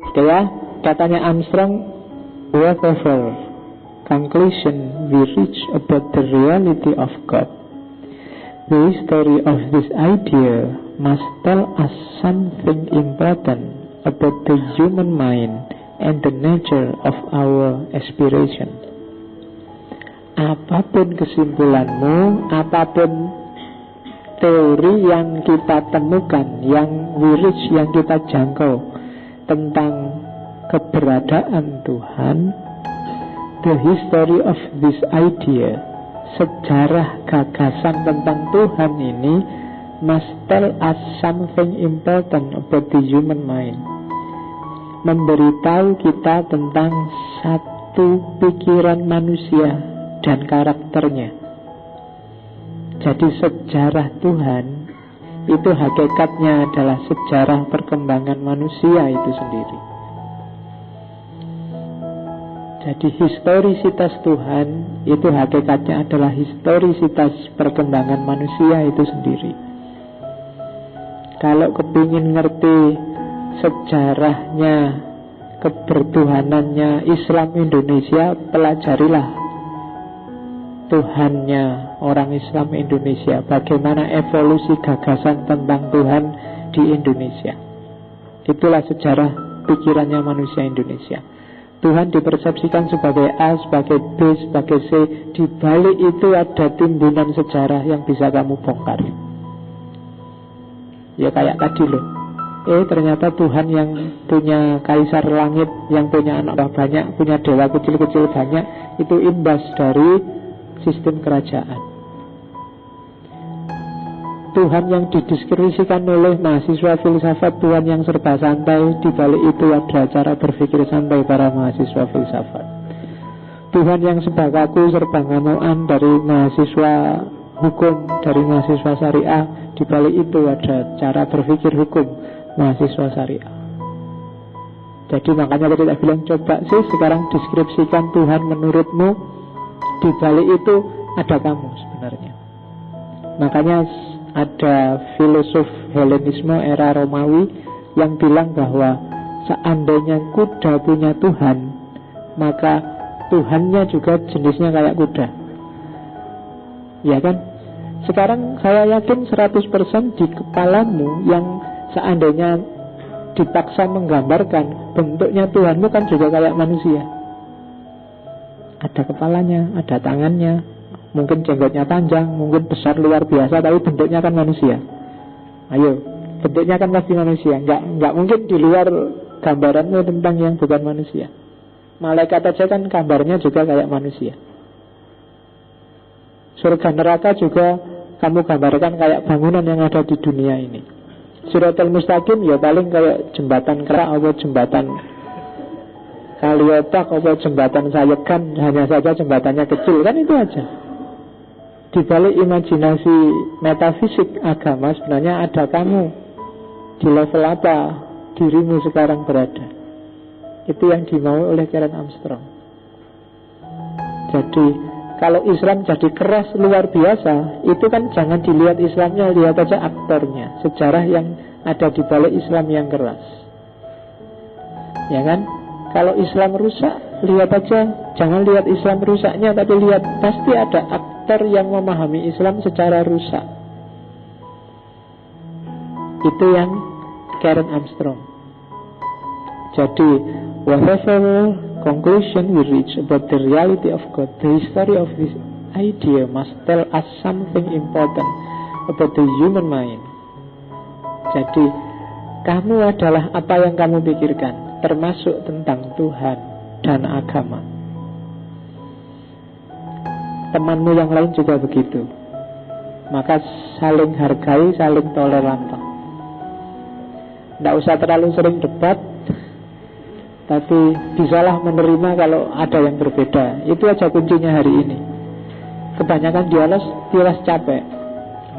Oke ya, katanya Armstrong, whatever conclusion we reach about the reality of God, the history of this idea must tell us something important about the human mind and the nature of our aspiration. Apapun kesimpulanmu, apapun teori yang kita temukan, yang we reach, yang kita jangkau tentang keberadaan Tuhan, the history of this idea, sejarah gagasan tentang Tuhan ini must tell us something important about the human mind, memberitahu kita tentang satu pikiran manusia dan karakternya. Jadi sejarah Tuhan itu hakikatnya adalah sejarah perkembangan manusia itu sendiri. Jadi historisitas Tuhan itu hakikatnya adalah historisitas perkembangan manusia itu sendiri. Kalau kepingin ngerti sejarahnya, kebertuhanannya Islam Indonesia, pelajarilah Tuhannya orang Islam Indonesia, bagaimana evolusi gagasan tentang Tuhan di Indonesia. Itulah sejarah pikirannya manusia Indonesia. Tuhan dipersepsikan sebagai A, sebagai B, sebagai C. Di balik itu ada timbunan sejarah yang bisa kamu bongkar. Ya kayak tadi loh, ternyata Tuhan yang punya kaisar langit, yang punya anak banyak, punya dewa kecil-kecil banyak, itu imbas dari sistem kerajaan. Tuhan yang dideskripsikan oleh mahasiswa filsafat, Tuhan yang serba santai, di balik itu ada cara berpikir santai para mahasiswa filsafat. Tuhan yang serba kaku, serba ngamuan dari mahasiswa hukum, dari mahasiswa syariah, di balik itu ada cara berpikir hukum mahasiswa syariah. Jadi makanya tadi saya bilang, coba sih sekarang deskripsikan Tuhan menurutmu, di balik itu ada kamu sebenarnya. Makanya ada filosof Helenisme era Romawi yang bilang bahwa seandainya kuda punya Tuhan, maka Tuhannya juga jenisnya kayak kuda. Ya kan? Sekarang saya yakin 100% di kepalamu yang seandainya dipaksa menggambarkan bentuknya Tuhanmu kan juga kayak manusia. Ada kepalanya, ada tangannya, mungkin jenggotnya panjang, mungkin besar luar biasa, tapi bentuknya kan manusia. Ayo, bentuknya kan pasti manusia. Enggak mungkin di luar gambaranmu tentang yang bukan manusia. Malaikat aja kan gambarnya juga kayak manusia. Surga neraka juga kamu gambarkan kayak bangunan yang ada di dunia ini. Siratal Mustaqim ya paling kayak jembatan kerak atau jembatan Kaliopak atau jembatan Sayegan, hanya saja jembatannya kecil, kan itu aja. Di balik imajinasi metafisik agama sebenarnya ada kamu. Di level apa dirimu sekarang berada. Itu yang dimau oleh Karen Armstrong. Jadi kalau Islam jadi keras luar biasa, itu kan jangan dilihat Islamnya, lihat aja aktornya, sejarah yang ada di balik Islam yang keras. Ya kan? Kalau Islam rusak, lihat aja, jangan lihat Islam rusaknya, tapi lihat pasti ada aktor yang memahami Islam secara rusak. Itu yang Karen Armstrong. Jadi whatever conclusion we reach about the reality of God, the history of this idea must tell us something important about the human mind. Jadi kamu adalah apa yang kamu pikirkan, termasuk tentang Tuhan dan agama. Temanmu yang lain juga begitu. Maka saling hargai, saling toleran. Tidak usah terlalu sering debat, tapi bisalah menerima kalau ada yang berbeda. Itu aja kuncinya hari ini. Kebanyakan dialas capek.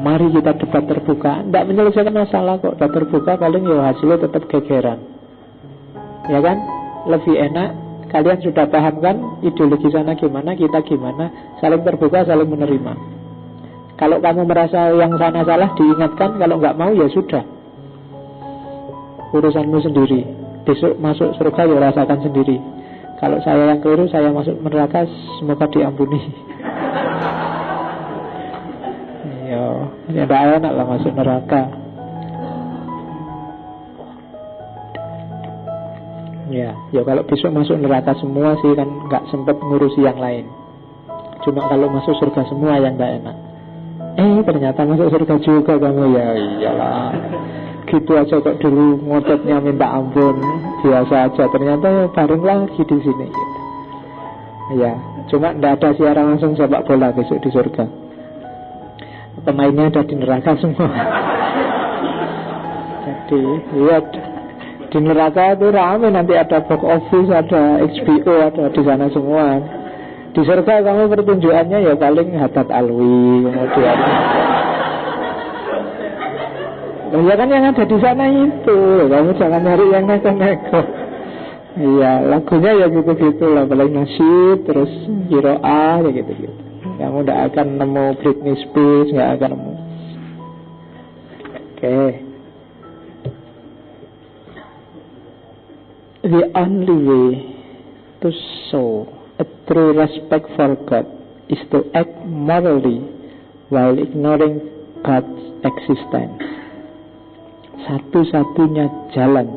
Mari kita debat terbuka. Tidak menyelesaikan masalah kok. Debat terbuka paling ya hasilnya tetap gegeran. Ya kan? Lebih enak. Kalian sudah paham kan ideologi sana gimana, kita gimana. Saling terbuka, saling menerima. Kalau kamu merasa yang sana salah, diingatkan. Kalau nggak mau ya sudah, urusanmu sendiri. besok masuk surga ya rasakan sendiri. Kalau saya yang keliru, saya masuk neraka, semoga diampuni. Ya tidak enak lah masuk neraka. Ya kalau besok masuk neraka semua sih kan nggak sempat ngurusi yang lain. Cuma kalau masuk surga semua yang nggak enak. Ternyata masuk surga juga kamu, ya iyalah. Gitu aja kok dulu ngototnya minta ampun, biasa aja. Ternyata bareng lagi di sini gitu. Ya, cuma tidak ada siaran langsung sepak bola besok di surga. Pemainnya ada di neraka semua. Jadi, lihat di neraka itu rame, nanti ada box office, ada HBO, ada di sana semua. Di surga kamu pertunjukannya ya paling Haddad Alwi, kemudian ya kan yang ada di sana itu, kamu jangan nyari yang neko-neko. Iya, lagunya ya gitu-gitu lah, paling nasyid, terus Hiro'ah, ya gitu-gitu. Kamu tidak akan nemu Britney Spears, nggak akan nemu. Oke. The only way to show a true respect for God is to act morally while ignoring God's existence. Satu-satunya jalan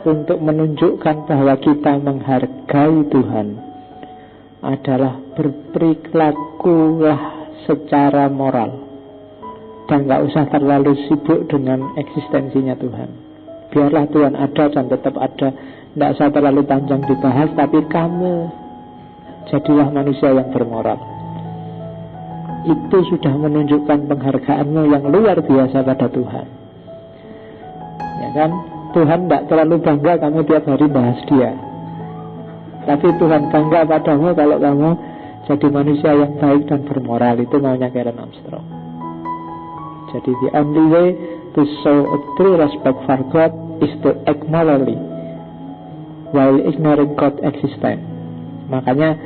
untuk menunjukkan bahwa kita menghargai Tuhan adalah berperilakulah secara moral dan gak usah terlalu sibuk dengan eksistensinya Tuhan. Biarlah Tuhan ada dan tetap ada, tidak usah terlalu panjang dibahas, tapi kamu jadilah manusia yang bermoral. Itu sudah menunjukkan penghargaanmu yang luar biasa pada Tuhan. Ya kan, Tuhan tidak terlalu bangga kamu tiap hari bahas dia, tapi Tuhan bangga padamu kalau kamu jadi manusia yang baik dan bermoral. Itu maunya Karen Armstrong. Jadi the only way to show a true respect for God is to act morally while ignoring God's existence. Makanya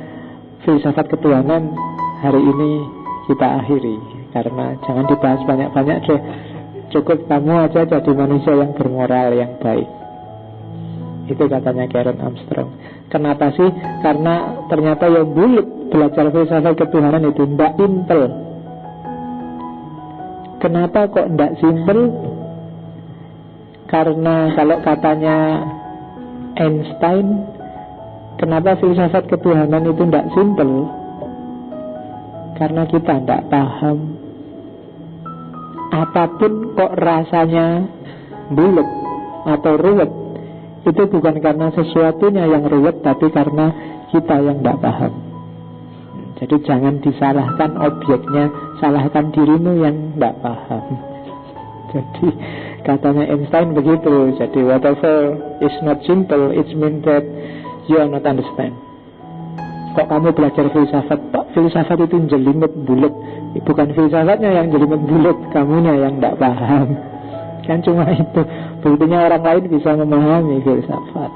filsafat ketuhanan hari ini kita akhiri, karena jangan dibahas banyak-banyak deh. Cukup kamu aja jadi manusia yang bermoral, yang baik. Itu katanya Karen Armstrong. Kenapa sih? Karena ternyata yang bulat belajar filsafat ketuhanan itu tidak simpel. Kenapa kok tidak simpel? Karena kalau katanya Einstein, kenapa filsafat ketuhanan itu tidak simpel? Karena kita tidak paham. Apapun kok rasanya bulat atau ruwet, itu bukan karena sesuatunya yang ruwet, tapi karena kita yang tidak paham. Jadi jangan disalahkan objeknya, salahkan dirimu yang tidak paham. Jadi katanya Einstein begitu. Jadi whatever is not simple, it means that you are not understand. Kok kamu belajar filsafat, Pak, filsafat itu jelimet bulat. Bukan filsafatnya yang jelimet bulat, kamunya yang tidak paham. Kan cuma itu. Buktinya orang lain bisa memahami filsafat.